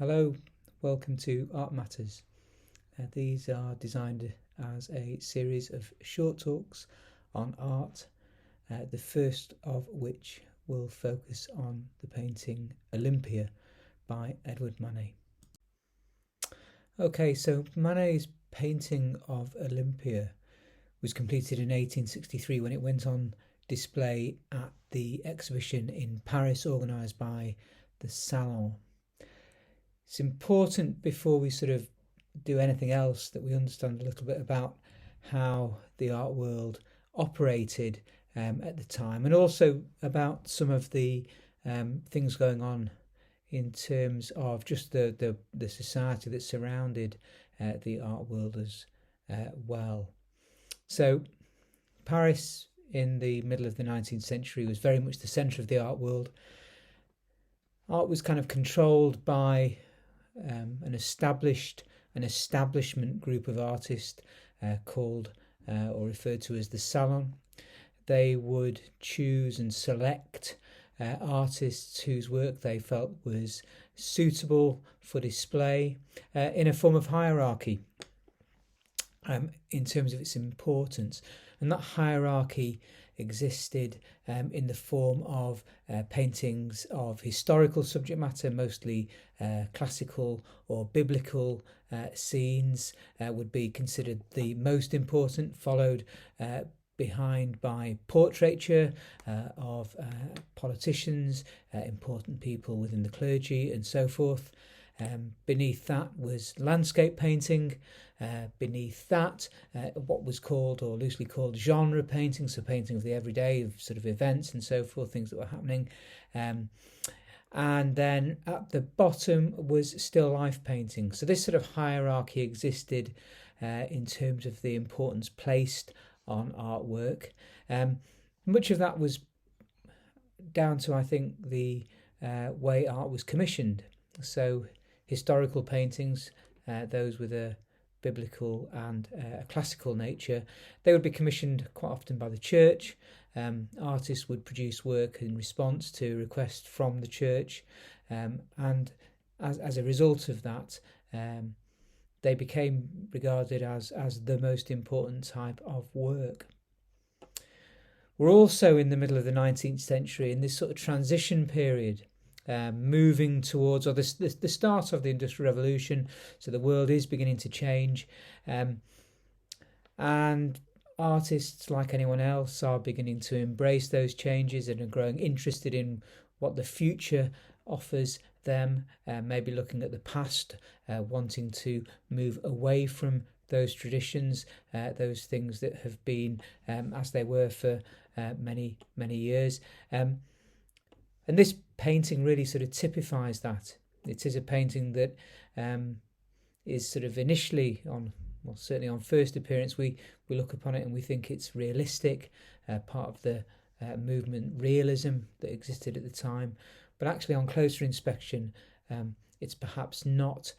Hello, welcome to Art Matters. These are designed as a series of short talks on art, the first of which will focus on the painting Olympia by Edouard Manet. Okay, so Manet's painting of Olympia was completed in 1863 when it went on display at the exhibition in Paris organised by the Salon. It's important before we sort of do anything else that we understand a little bit about how the art world operated at the time, and also about some of the things going on in terms of just the society that surrounded the art world as well. So Paris in the middle of the 19th century was very much the centre of the art world. Art was kind of controlled by an establishment group of artists called or referred to as the Salon. They would choose and select artists whose work they felt was suitable for display in a form of hierarchy in terms of its importance. And that hierarchy existed in the form of paintings of historical subject matter, mostly classical or biblical scenes would be considered the most important, followed behind by portraiture of politicians, important people within the clergy and so forth. Beneath that was landscape painting. Beneath that, what was called or loosely called genre painting, so painting of the everyday, of sort of events and so forth, things that were happening. And then at the bottom was still life painting. So this sort of hierarchy existed in terms of the importance placed on artwork. Much of that was down to, I think, the way art was commissioned. So historical paintings, those with a biblical and a classical nature, they would be commissioned quite often by the church. Artists would produce work in response to requests from the church, and as a result of that, they became regarded as the most important type of work. We're also in the middle of the 19th century in this sort of transition period, moving towards, or the start of the Industrial Revolution. So the world is beginning to change, and artists, like anyone else, are beginning to embrace those changes and are growing interested in what the future offers them, maybe looking at the past, wanting to move away from those traditions, those things that have been as they were for many years. And this painting really sort of typifies that. It is a painting that is sort of initially certainly on first appearance, we look upon it and we think it's realistic, part of the movement realism that existed at the time. But actually, on closer inspection, it's perhaps not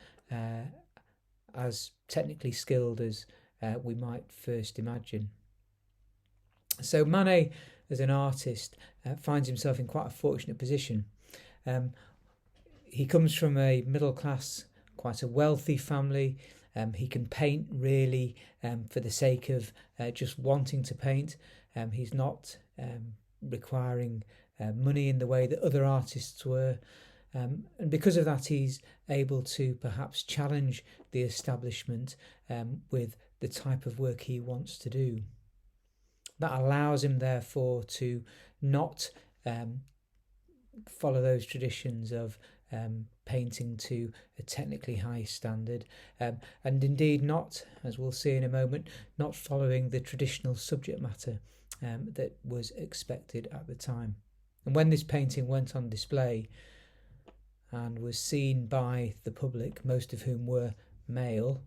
as technically skilled as we might first imagine. So Manet, as an artist, finds himself in quite a fortunate position. He comes from a middle class, quite a wealthy family. He can paint really for the sake of just wanting to paint. He's not requiring money in the way that other artists were. And because of that, he's able to perhaps challenge the establishment with the type of work he wants to do. That allows him, therefore, to not follow those traditions of painting to a technically high standard, and indeed not, as we'll see in a moment, not following the traditional subject matter that was expected at the time. And when this painting went on display and was seen by the public, most of whom were male,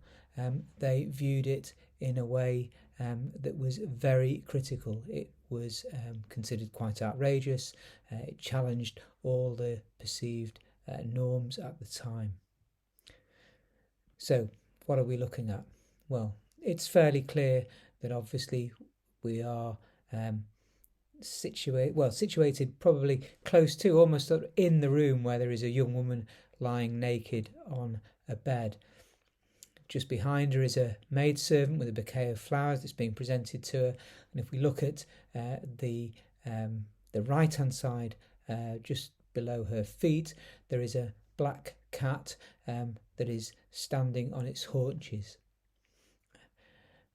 they viewed it in a way that was very critical. It was considered quite outrageous. It challenged all the perceived norms at the time. So, what are we looking at? Well, it's fairly clear that obviously we are situated probably close to, almost in the room where there is a young woman lying naked on a bed. Just behind her is a maidservant with a bouquet of flowers that's being presented to her. And if we look at the right-hand side, just below her feet, there is a black cat that is standing on its haunches.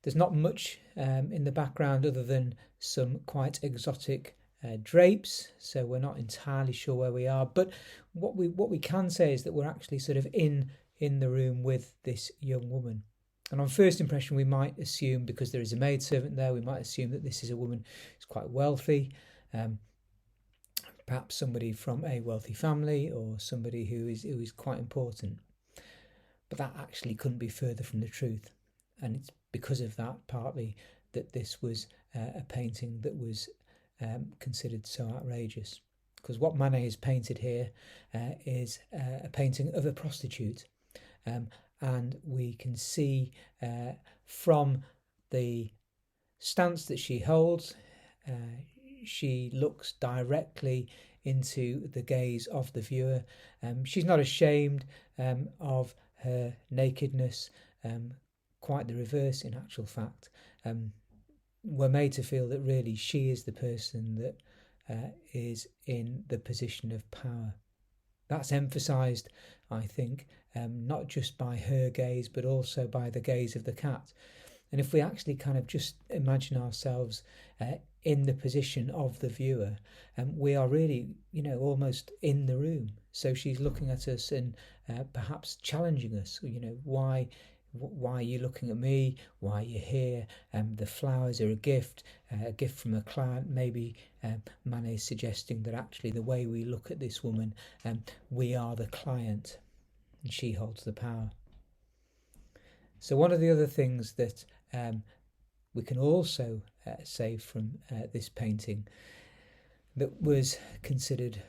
There's not much in the background other than some quite exotic drapes, so we're not entirely sure where we are. But what we can say is that we're actually sort of in the room with this young woman. And on first impression, we might assume, because there is a maidservant there, we might assume that this is a woman who's quite wealthy, perhaps somebody from a wealthy family or somebody who is quite important. But that actually couldn't be further from the truth. And it's because of that, partly, that this was a painting that was considered so outrageous. Because what Manet has painted here is a painting of a prostitute. And we can see from the stance that she holds, she looks directly into the gaze of the viewer. She's not ashamed of her nakedness, quite the reverse in actual fact. We're made to feel that really she is the person that is in the position of power. That's emphasised, I think, not just by her gaze, but also by the gaze of the cat. And if we actually kind of just imagine ourselves in the position of the viewer, we are really, almost in the room. So she's looking at us and perhaps challenging us. Why are you looking at me? Why are you here? The flowers are a gift from a client. Maybe Manet is suggesting that actually the way we look at this woman, we are the client and she holds the power. So one of the other things that we can also say from this painting that was considered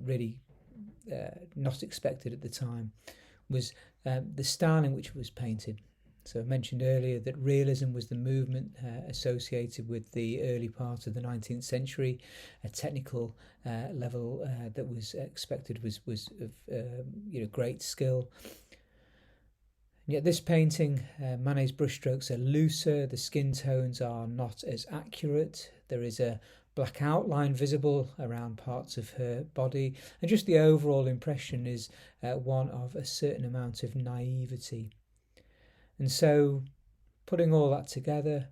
really not expected at the time was the style in which it was painted. So I mentioned earlier that realism was the movement associated with the early part of the 19th century. A technical level that was expected was of great skill. And yet this painting, Manet's brushstrokes are looser, the skin tones are not as accurate, there is a black outline visible around parts of her body, and just the overall impression is one of a certain amount of naivety. And so, putting all that together,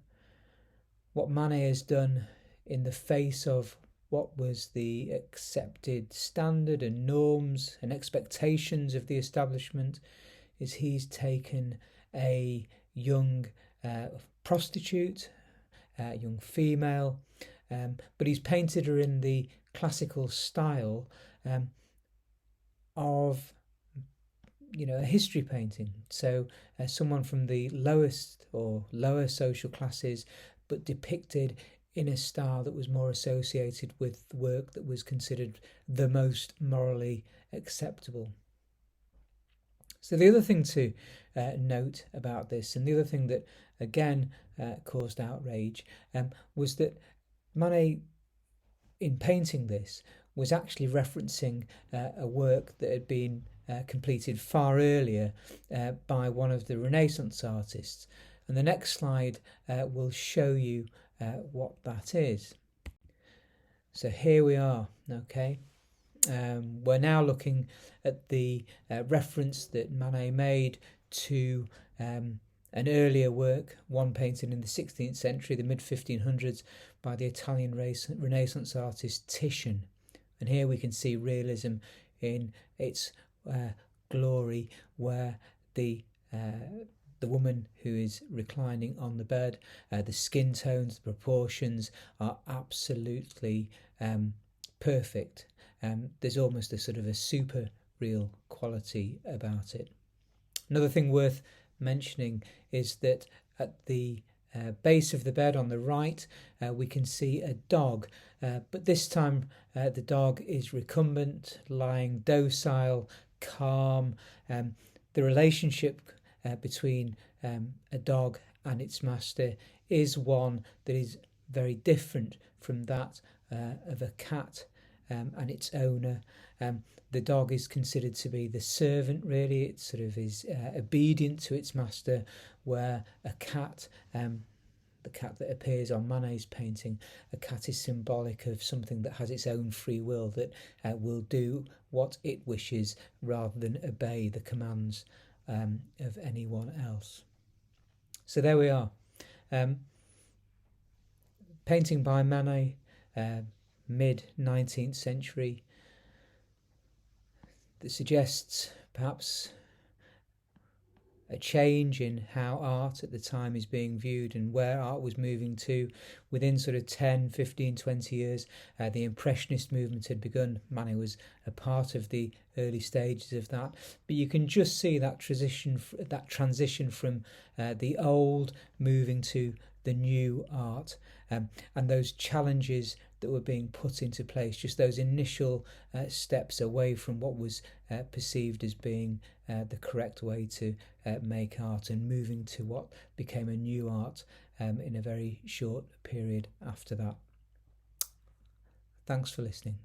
what Manet has done in the face of what was the accepted standard and norms and expectations of the establishment is he's taken a young prostitute, a young female, but he's painted her in the classical style of a history painting. So someone from the lowest or lower social classes, but depicted in a style that was more associated with the work that was considered the most morally acceptable. So the other thing to note about this, and the other thing that again caused outrage, was that Manet, in painting this, was actually referencing a work that had been completed far earlier by one of the Renaissance artists. And the next slide will show you what that is. So here we are, okay? We're now looking at the reference that Manet made to an earlier work, one painted in the 16th century, the mid-1500s, by the Italian Renaissance artist Titian. And here we can see realism in its glory, where the woman who is reclining on the bed, the skin tones, the proportions are absolutely perfect. There's almost a sort of a super real quality about it. Another thing worth mentioning is that at the base of the bed on the right, we can see a dog, but this time the dog is recumbent, lying docile, calm. The relationship between a dog and its master is one that is very different from that of a cat and its owner. The dog is considered to be the servant, really. It sort of is obedient to its master, where a cat, the cat that appears on Manet's painting, a cat is symbolic of something that has its own free will, that will do what it wishes rather than obey the commands of anyone else. So there we are. Painting by Manet, mid-19th century, that suggests perhaps a change in how art at the time is being viewed and where art was moving to. Within sort of 10, 15, 20 years, the Impressionist movement had begun. Manet was a part of the early stages of that. But you can just see that transition from the old moving to the new art, and those challenges that were being put into place, just those initial steps away from what was perceived as being the correct way to make art, and moving to what became a new art in a very short period after that. Thanks for listening.